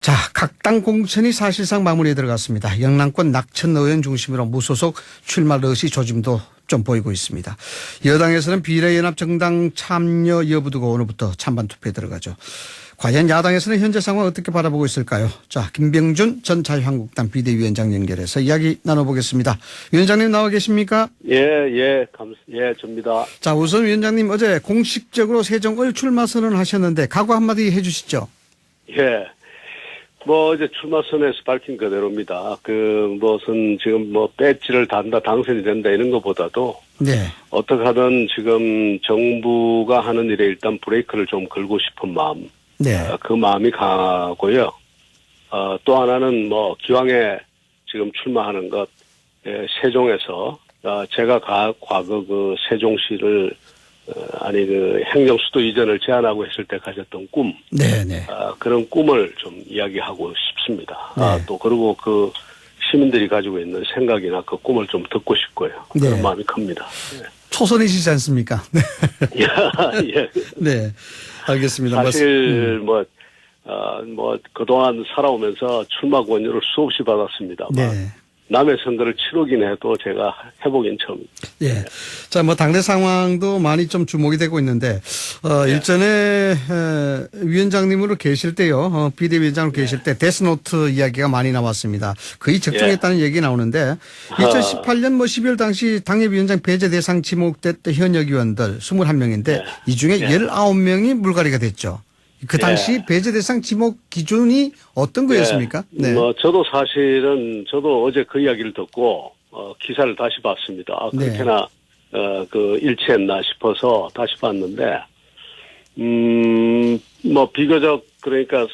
자, 각 당 공천이 사실상 마무리에 들어갔습니다. 영남권 낙천 의원 중심으로 무소속 출마 러시 조짐도 좀 보이고 있습니다. 여당에서는 비례연합정당 참여 여부 두고 오늘부터 찬반 투표에 들어가죠. 과연 야당에서는 현재 상황 어떻게 바라보고 있을까요? 자, 김병준 전 자유한국당 비대위원장 연결해서 이야기 나눠보겠습니다. 위원장님 나와 계십니까? 예, 접니다. 자, 우선 위원장님 어제 공식적으로 새정을 출마 선언을 하셨는데 각오 한마디 해 주시죠. 예. 이제 출마선에서 밝힌 그대로입니다. 무슨 지금 배지를 단다, 당선이 된다 이런 것보다도 네. 어떻게 하든 지금 정부가 하는 일에 일단 브레이크를 좀 걸고 싶은 마음. 네. 그 마음이 강하고요. 또 하나는 기왕에 지금 출마하는 것, 세종에서, 제가 과거 세종시를 행정수도 이전을 제안하고 했을 때 가졌던 꿈. 네네. 그런 꿈을 좀 이야기하고 싶습니다. 네. 또 그리고 시민들이 가지고 있는 생각이나 그 꿈을 좀 듣고 싶고요. 그런 네. 마음이 큽니다. 네. 초선이시지 않습니까? 예. 네. 알겠습니다. 사실 그동안 살아오면서 출마 권유를 수없이 받았습니다만. 네. 남의 선거를 치르긴 해도 제가 해보긴 처음입니다. 예. 자, 당내 상황도 많이 좀 주목이 되고 있는데, 네. 일전에, 위원장님으로 계실 때요, 비대위원장으로 계실 때 데스노트 이야기가 많이 나왔습니다. 거의 적중했다는 얘기 나오는데, 2018년 12월 당시 당협위원장 배제 대상 지목됐던 현역 의원들 21명인데, 이 중에 19명이 물갈이가 됐죠. 그 당시 배제 대상 지목 기준이 어떤 거였습니까? 네. 저도 사실은 어제 그 이야기를 듣고 기사를 다시 봤습니다. 그렇게나 일치했나 싶어서 다시 봤는데 비교적 그러니까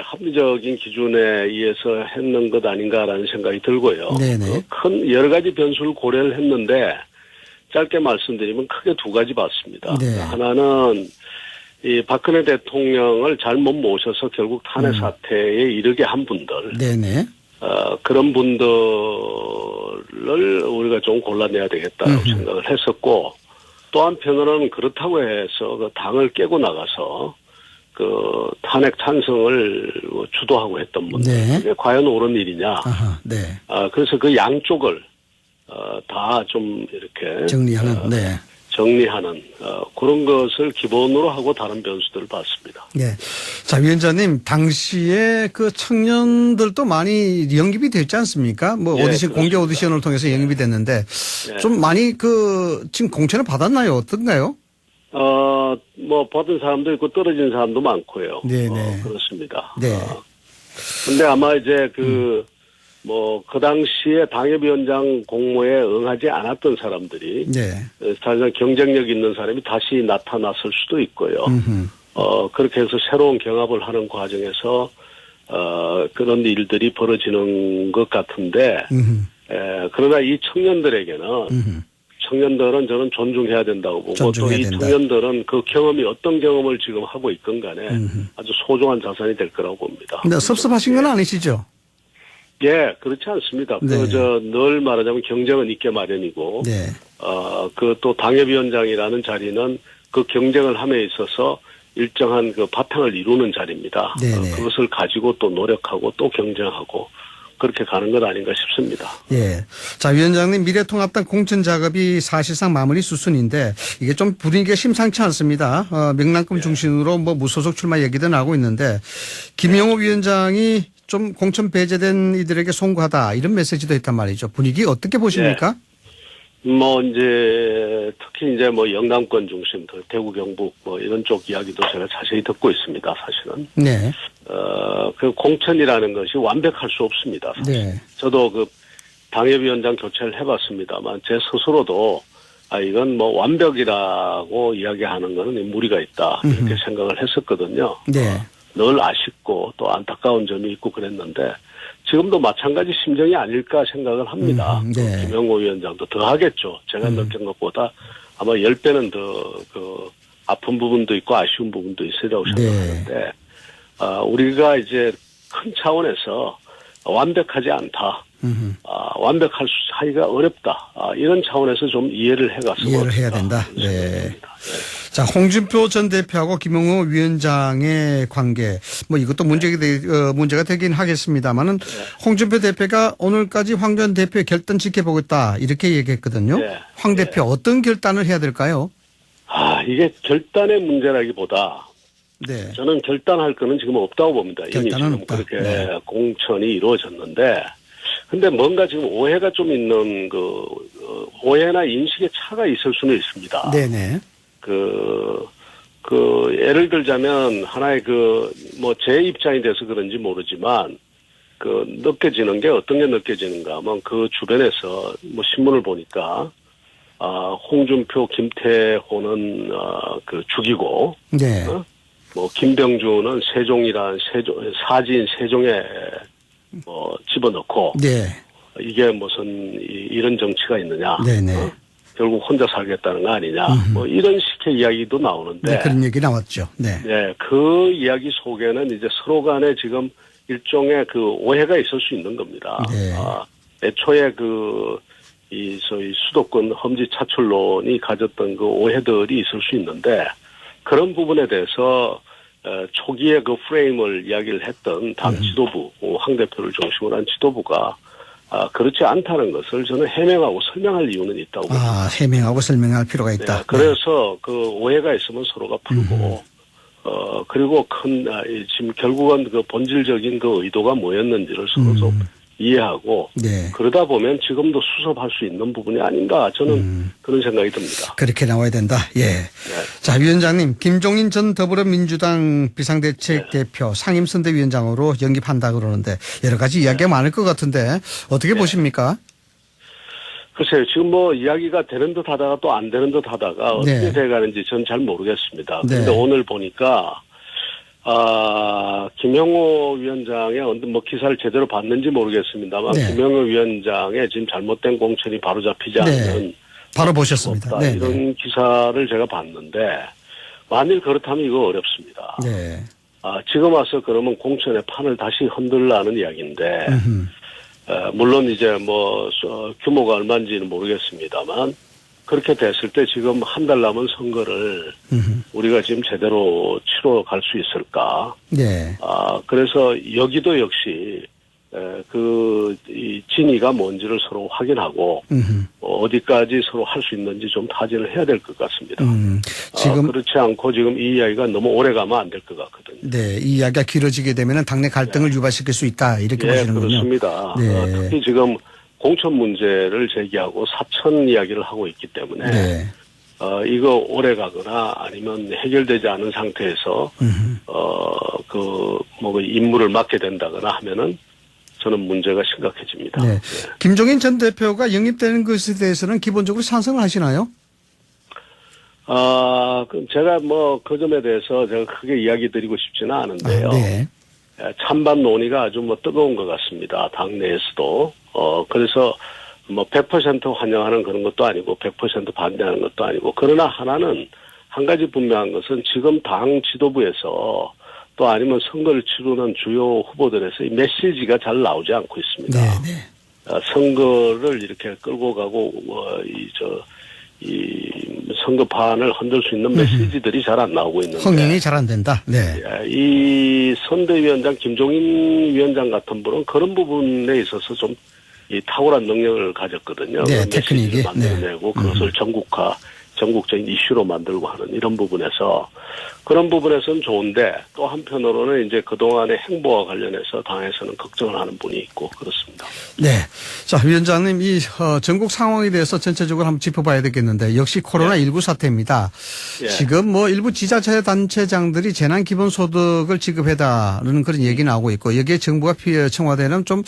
합리적인 기준에 의해서 했는 것 아닌가라는 생각이 들고요. 네네. 큰 여러 가지 변수를 고려를 했는데 짧게 말씀드리면 크게 두 가지 봤습니다. 네. 하나는 이 박근혜 대통령을 잘못 모셔서 결국 탄핵 사태에 이르게 한 분들. 네네. 그런 분들을 우리가 좀 골라내야 되겠다고 생각을 했었고, 또 한편으로는 그렇다고 해서 당을 깨고 나가서 탄핵 찬성을 주도하고 했던 분들. 네. 그게 과연 옳은 일이냐. 아하, 네. 그래서 그 양쪽을, 다 좀 이렇게. 정리하는 그런 것을 기본으로 하고 다른 변수들을 봤습니다. 네. 자, 위원장님, 당시에 청년들도 많이 영입이 됐지 않습니까? 오디션, 공개 오디션을 통해서 영입이 됐는데, 좀 많이 지금 공천을 받았나요? 어떤가요? 받은 사람도 있고 떨어진 사람도 많고요. 네네. 그렇습니다. 네. 근데 아마 이제 그 당시에 당협위원장 공모에 응하지 않았던 사람들이, 사실상 경쟁력 있는 사람이 다시 나타났을 수도 있고요. 그렇게 해서 새로운 경합을 하는 과정에서, 그런 일들이 벌어지는 것 같은데, 그러나 이 청년들은 저는 존중해야 된다고 보고, 또 이 청년들은 그 경험이 어떤 경험을 지금 하고 있건 간에 아주 소중한 자산이 될 거라고 봅니다. 근데 섭섭하신 건 아니시죠? 예, 그렇지 않습니다. 늘 말하자면 경쟁은 있게 마련이고, 또 당협위원장이라는 자리는 그 경쟁을 함에 있어서 일정한 바탕을 이루는 자리입니다. 그것을 가지고 또 노력하고 또 경쟁하고 그렇게 가는 것 아닌가 싶습니다. 예. 자, 위원장님, 미래통합당 공천 작업이 사실상 마무리 수순인데 이게 좀 분위기가 심상치 않습니다. 명랑금 중심으로 무소속 출마 얘기도 나오고 있는데 김영호 위원장이 좀 공천 배제된 이들에게 송구하다 이런 메시지도 있단 말이죠. 분위기 어떻게 보십니까? 특히 영남권 중심, 대구 경북 이런 쪽 이야기도 제가 자세히 듣고 있습니다. 사실은. 네. 공천이라는 것이 완벽할 수 없습니다. 사실. 네. 저도 당협위원장 교체를 해봤습니다만 제 스스로도 이건 완벽이라고 이야기하는 거는 무리가 있다 이렇게 생각을 했었거든요. 네. 늘 아쉽고 또 안타까운 점이 있고 그랬는데 지금도 마찬가지 심정이 아닐까 생각을 합니다. 김영호 위원장도 더 하겠죠. 제가 느낀 것보다 아마 10배는 더 아픈 부분도 있고 아쉬운 부분도 있으리라고 생각하는데 우리가 이제 큰 차원에서 완벽하지 않다. 완벽하기가 어렵다. 이런 차원에서 좀 이해를 해갔으면 이해를 해야 된다. 네. 자, 홍준표 전 대표하고 김용호 위원장의 관계, 뭐 이것도 문제가 되긴 하겠습니다만은 홍준표 대표가 오늘까지 황 전 대표의 결단 지켜보겠다 이렇게 얘기했거든요. 네. 황 대표 어떤 결단을 해야 될까요? 이게 결단의 문제라기보다 네. 저는 결단할 거는 지금 없다고 봅니다. 이미 결단은 지금 없다. 그렇게 네. 공천이 이루어졌는데, 근데 뭔가 지금 오해가 좀 있는 오해나 인식의 차가 있을 수는 있습니다. 네네. 예를 들자면 하나의 제 입장이 돼서 그런지 모르지만 느껴지는 게 어떤 게 느껴지는가 하면 그 주변에서 신문을 보니까 홍준표, 김태호는 죽이고, 네. 김병주는 사진 세종에 집어넣고, 네. 이게 무슨 이런 정치가 있느냐. 네네. 결국 혼자 살겠다는 거 아니냐. 이런 식의 이야기도 나오는데. 네, 그런 얘기 나왔죠. 네. 네, 그 이야기 속에는 이제 서로 간에 지금 일종의 오해가 있을 수 있는 겁니다. 네. 애초에 소위 수도권 험지 차출론이 가졌던 오해들이 있을 수 있는데, 그런 부분에 대해서 초기에 프레임을 이야기를 했던 당 지도부, 황 대표를 중심으로 한 지도부가 그렇지 않다는 것을 저는 해명하고 설명할 이유는 있다고 봅니다. 해명하고 설명할 필요가 있다. 네, 그래서 오해가 있으면 서로가 풀고, 그리고 지금 결국은 본질적인 의도가 뭐였는지를 서로 좀 이해하고, 네. 그러다 보면 지금도 수습할 수 있는 부분이 아닌가, 저는 그런 생각이 듭니다. 그렇게 나와야 된다. 예. 네. 자, 위원장님, 김종인 전 더불어민주당 비상대책 대표 상임선대위원장으로 영입한다 그러는데 여러 가지 이야기가 많을 것 같은데 어떻게 보십니까? 글쎄요, 지금 이야기가 되는 듯 하다가 또 안 되는 듯 하다가 어떻게 돼가는지 전 잘 모르겠습니다. 그런데 오늘 보니까, 김용호 위원장의 기사를 제대로 봤는지 모르겠습니다만, 김용호 위원장의 지금 잘못된 공천이 바로 잡히지 않는. 바로 보셨습니다. 네. 이런 기사를 제가 봤는데, 만일 그렇다면 이거 어렵습니다. 네. 지금 와서 그러면 공천의 판을 다시 흔들라는 이야기인데, 물론 이제 규모가 얼마인지는 모르겠습니다만, 그렇게 됐을 때 지금 한 달 남은 선거를 우리가 지금 제대로 치러 갈 수 있을까? 네. 그래서 여기도 역시 이 진위가 뭔지를 서로 확인하고 어디까지 서로 할 수 있는지 좀 타진을 해야 될 것 같습니다. 지금 그렇지 않고 지금 이 이야기가 너무 오래 가면 안 될 것 같거든요. 네, 이 이야기가 길어지게 되면 당내 갈등을 유발시킬 수 있다 이렇게 보시는군요. 그렇습니다. 네. 특히 지금 공천 문제를 제기하고 사천 이야기를 하고 있기 때문에 이거 오래 가거나 아니면 해결되지 않은 상태에서 임무를 맡게 된다거나 하면은 저는 문제가 심각해집니다. 네. 김종인 전 대표가 영입되는 것에 대해서는 기본적으로 찬성을 하시나요? 그럼 제가 그 점에 대해서 제가 크게 이야기 드리고 싶지는 않은데요. 네. 찬반 논의가 아주 뜨거운 것 같습니다. 당내에서도. 그래서 100% 환영하는 그런 것도 아니고 100% 반대하는 것도 아니고, 그러나 하나는 한 가지 분명한 것은 지금 당 지도부에서 또 아니면 선거를 치르는 주요 후보들에서 이 메시지가 잘 나오지 않고 있습니다. 네. 선거를 이렇게 끌고 가고 이 선거판을 흔들 수 있는 메시지들이 잘 안 나오고 있는데, 흥행이 잘 안 된다. 네. 이 선대위원장 김종인 위원장 같은 분은 그런 부분에 있어서 좀 이 탁월한 능력을 가졌거든요. 네, 그 테크닉이. 메시지를 만들어내고 그것을 전국적인 이슈로 만들고 하는 이런 부분에서, 그런 부분에서는 좋은데, 또 한편으로는 이제 그동안의 행보와 관련해서 당에서는 걱정을 하는 분이 있고 그렇습니다. 네. 자, 위원장님, 이 전국 상황에 대해서 전체적으로 한번 짚어봐야 되겠는데, 역시 코로나19 사태입니다. 지금 일부 지자체 단체장들이 재난 기본소득을 지급해달라는 그런 얘기 나오고 있고, 여기에 정부가 청와대는 좀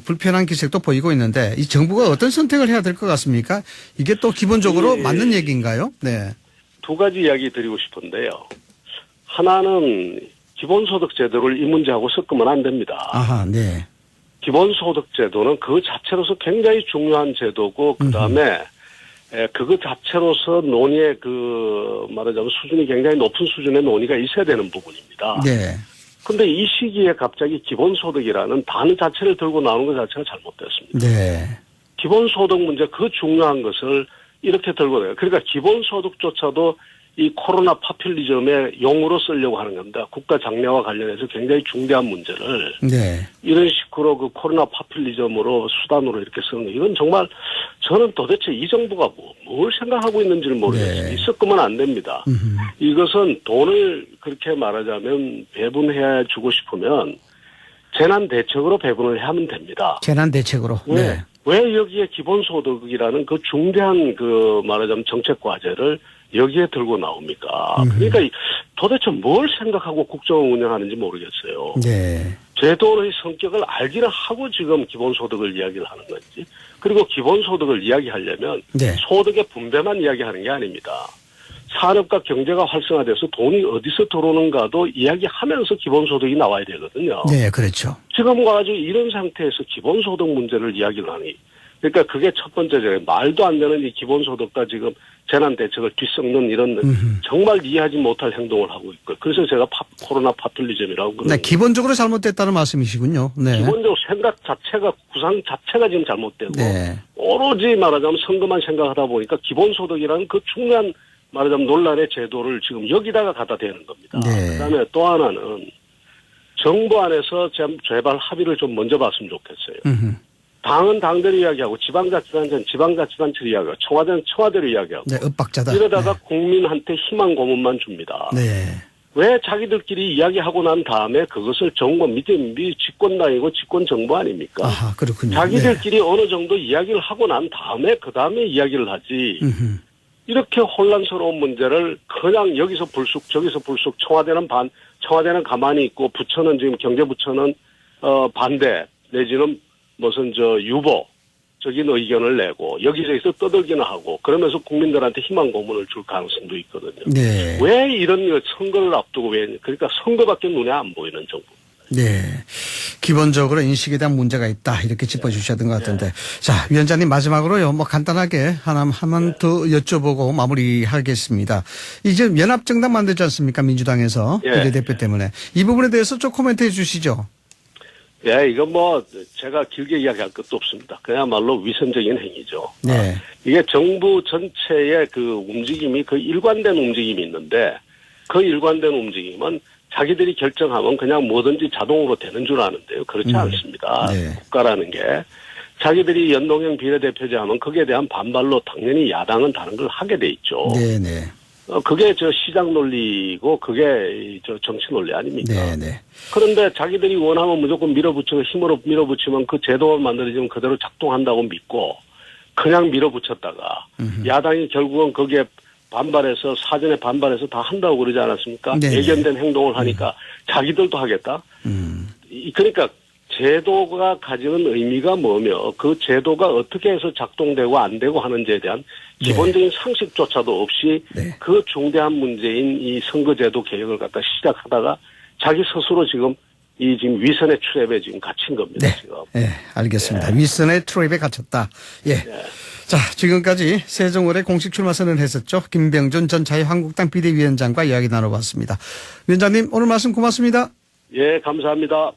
불편한 기색도 보이고 있는데, 이 정부가 어떤 선택을 해야 될 것 같습니까? 이게 또 기본적으로 맞는 얘기인가요? 네. 두 가지 이야기 드리고 싶은데요. 하나는 기본소득 제도를 이 문제하고 섞으면 안 됩니다. 아하, 네. 기본소득 제도는 그 자체로서 굉장히 중요한 제도고, 그 다음에 그거 자체로서 논의의 말하자면 수준이 굉장히 높은 수준의 논의가 있어야 되는 부분입니다. 네. 근데 이 시기에 갑자기 기본소득이라는 단어 자체를 들고 나오는 것 자체가 잘못됐습니다. 네. 기본소득 문제 그 중요한 것을 이렇게 들고 나요. 그러니까 기본소득조차도 이 코로나 파퓰리즘의 용으로 쓰려고 하는 겁니다. 국가 장래와 관련해서 굉장히 중대한 문제를 네. 이런 식으로 그 코로나 파퓰리즘으로 수단으로 이렇게 쓰는 거 이건 정말 저는 도대체 이 정부가 뭘 생각하고 있는지를 모르겠어요. 네. 섞으면 안 됩니다. 이것은 돈을 그렇게 말하자면 배분해 주고 싶으면 재난 대책으로 배분을 하면 됩니다. 재난 대책으로. 네. 왜 여기에 기본소득이라는 그 중대한 그 말하자면 정책 과제를 여기에 들고 나옵니까? 그러니까 도대체 뭘 생각하고 국정을 운영하는지 모르겠어요. 네. 제도의 성격을 알기를 하고 지금 기본소득을 이야기를 하는 건지, 그리고 기본소득을 이야기하려면 네. 소득의 분배만 이야기하는 게 아닙니다. 산업과 경제가 활성화돼서 돈이 어디서 들어오는가도 이야기하면서 기본소득이 나와야 되거든요. 네, 그렇죠. 지금 가지고 이런 상태에서 기본소득 문제를 이야기를 하니, 그러니까 그게 첫 번째죠. 말도 안 되는 이 기본소득과 지금 재난대책을 뒤섞는 이런 정말 이해하지 못할 행동을 하고 있고, 그래서 제가 코로나 파퓰리즘이라고 그러는 네, 기본적으로 잘못됐다는 말씀이시군요. 네. 기본적으로 생각 자체가, 구상 자체가 지금 잘못되고, 네. 오로지 말하자면 선거만 생각하다 보니까 기본소득이라는 그 중요한 말하자면 논란의 제도를 지금 여기다가 갖다 대는 겁니다. 네. 그다음에 또 하나는 정부 안에서 제발 합의를 좀 먼저 봤으면 좋겠어요. 당은 당대로 이야기하고 지방자치단체는 지방자치단체로 이야기하고 청와대는 청와대로 이야기하고 네, 윽박자다. 이러다가 네. 국민한테 희망 고문만 줍니다. 네. 왜 자기들끼리 이야기하고 난 다음에 그것을 정부 집권당이고 집권정부 아닙니까? 아하, 그렇군요. 자기들끼리 어느 정도 이야기를 하고 난 다음에 그 다음에 이야기를 하지. 이렇게 혼란스러운 문제를 그냥 여기서 불쑥 저기서 불쑥 청와대는 청와대는 가만히 있고 부처는 지금 경제부처는 반대 내지는 무슨 유보적인 의견을 내고 여기저기서 떠들기는 하고 그러면서 국민들한테 희망 고문을 줄 가능성도 있거든요. 네. 왜 이런 선거를 앞두고 그러니까 선거밖에 눈에 안 보이는 정부. 네. 기본적으로 인식에 대한 문제가 있다. 이렇게 짚어주셨던 것 같은데. 자, 위원장님 마지막으로요. 간단하게 하나만 더 여쭤보고 마무리하겠습니다. 이제 연합정당 만들지 않습니까? 민주당에서. 비례대표 때문에. 이 부분에 대해서 좀 코멘트 해 주시죠. 예, 이건 제가 길게 이야기할 것도 없습니다. 그야말로 위선적인 행위죠. 네. 이게 정부 전체의 그 움직임이 그 일관된 움직임이 있는데 그 일관된 움직임은 자기들이 결정하면 그냥 뭐든지 자동으로 되는 줄 아는데요. 그렇지 않습니다. 네. 국가라는 게 자기들이 연동형 비례대표제 하면 거기에 대한 반발로 당연히 야당은 다른 걸 하게 돼 있죠. 네네. 그게 시장 논리고 그게 정치 논리 아닙니까? 네네. 그런데 자기들이 원하면 무조건 힘으로 밀어붙이면 그 제도가 만들어지면 그대로 작동한다고 믿고 그냥 밀어붙였다가 야당이 결국은 거기에 반발해서 사전에 반발해서 다 한다고 그러지 않았습니까? 네네. 예견된 행동을 하니까 자기들도 하겠다. 그러니까 제도가 가지는 의미가 뭐며 그 제도가 어떻게 해서 작동되고 안 되고 하는지에 대한 기본적인 상식조차도 없이 그 중대한 문제인 이 선거제도 개혁을 갖다 시작하다가 자기 스스로 지금 위선의 트랩에 지금 갇힌 겁니다. 네. 지금. 네, 알겠습니다. 위선의 트랩에 갇혔다. 예. 자, 지금까지 세종을의 공식 출마 선언했었죠. 김병준 전 자유한국당 비대위원장과 이야기 나눠봤습니다. 위원장님 오늘 말씀 고맙습니다. 예, 감사합니다.